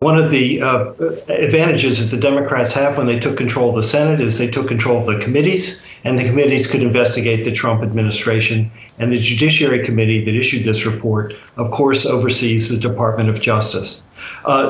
One of the advantages that the Democrats have when they took control of the Senate is they took control of the committees, and the committees could investigate the Trump administration. And the Judiciary Committee that issued this report, of course, oversees the Department of Justice.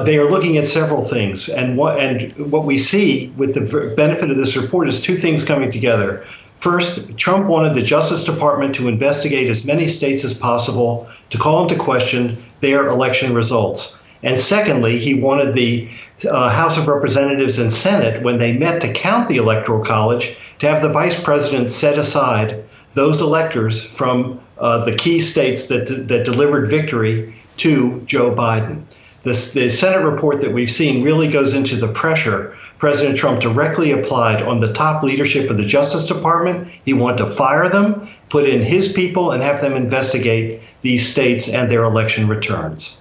They are looking at several things, and what we see with the benefit of this report is two things coming together. First, Trump wanted the Justice Department to investigate as many states as possible to call into question their election results. And secondly, he wanted the House of Representatives and Senate, when they met to count the Electoral College, to have the vice president set aside those electors from the key states that delivered victory to Joe Biden. The Senate report that we've seen really goes into the pressure President Trump directly applied on the top leadership of the Justice Department. He wanted to fire them, put in his people, and have them investigate these states and their election returns.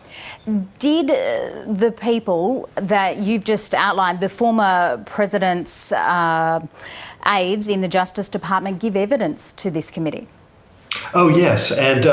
Did the people that you've just outlined, the former president's aides in the Justice Department, give evidence to this committee? Oh, yes, and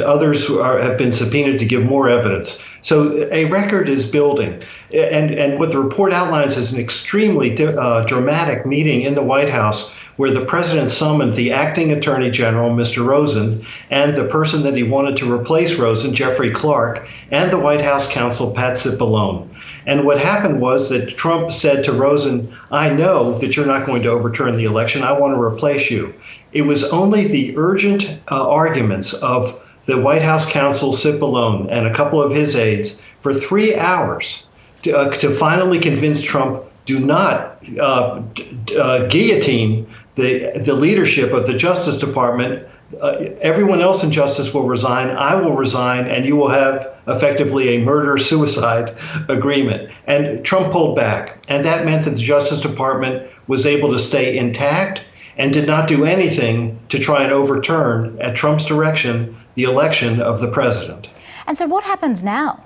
others have been subpoenaed to give more evidence. So a record is building. And what the report outlines is an extremely dramatic meeting in the White House where the president summoned the acting attorney general, Mr. Rosen, and the person that he wanted to replace Rosen, Jeffrey Clark, and the White House counsel, Pat Cipollone. And what happened was that Trump said to Rosen, I know that you're not going to overturn the election. I want to replace you. It was only the urgent arguments of the White House counsel, Cipollone, and a couple of his aides for 3 hours to finally convince Trump, do not guillotine the leadership of the Justice Department. Everyone else in justice will resign. I will resign, and you will have effectively a murder-suicide agreement. And Trump pulled back, and that meant that the Justice Department was able to stay intact and did not do anything to try and overturn, at Trump's direction, the election of the president. And so what happens now?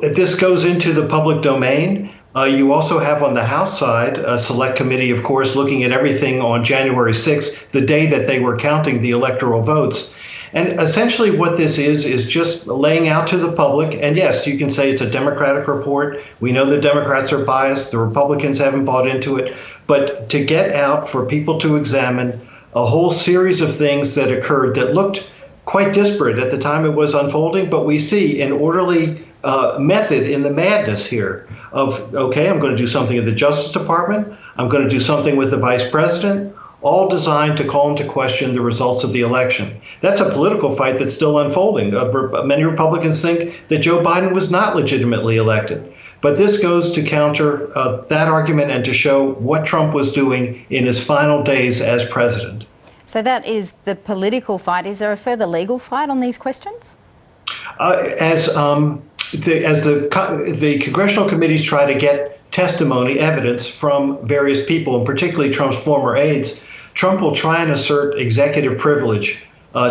This goes into the public domain. You also have on the House side a select committee, of course, looking at everything on January 6th, the day that they were counting the electoral votes. And essentially what this is just laying out to the public. And yes, you can say it's a Democratic report. We know the Democrats are biased. The Republicans haven't bought into it. But to get out for people to examine a whole series of things that occurred that looked quite disparate at the time it was unfolding. But we see an orderly method in the madness here of, okay, I'm going to do something at the Justice Department. I'm going to do something with the vice president, all designed to call into question the results of the election. That's a political fight that's still unfolding. Many Republicans think that Joe Biden was not legitimately elected. But this goes to counter that argument and to show what Trump was doing in his final days as president. So that is the political fight. Is there a further legal fight on these questions? As the congressional committees try to get testimony, evidence from various people, and particularly Trump's former aides, Trump will try and assert executive privilege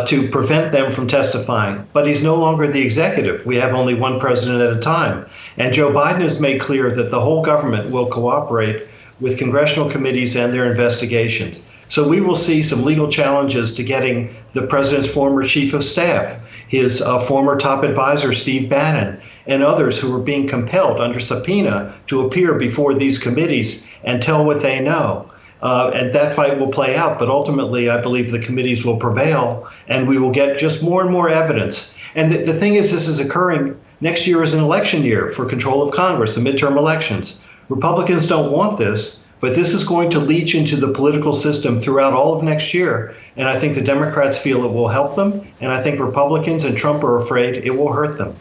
to prevent them from testifying. But he's no longer the executive. We have only one president at a time. And Joe Biden has made clear that the whole government will cooperate with congressional committees and their investigations. So we will see some legal challenges to getting the president's former chief of staff, his former top advisor, Steve Bannon, and others who are being compelled under subpoena to appear before these committees and tell what they know. And that fight will play out. But ultimately, I believe the committees will prevail, and we will get just more and more evidence. And the thing is, this is occurring. Next year is an election year for control of Congress, the midterm elections. Republicans don't want this, but this is going to leach into the political system throughout all of next year. And I think the Democrats feel it will help them. And I think Republicans and Trump are afraid it will hurt them.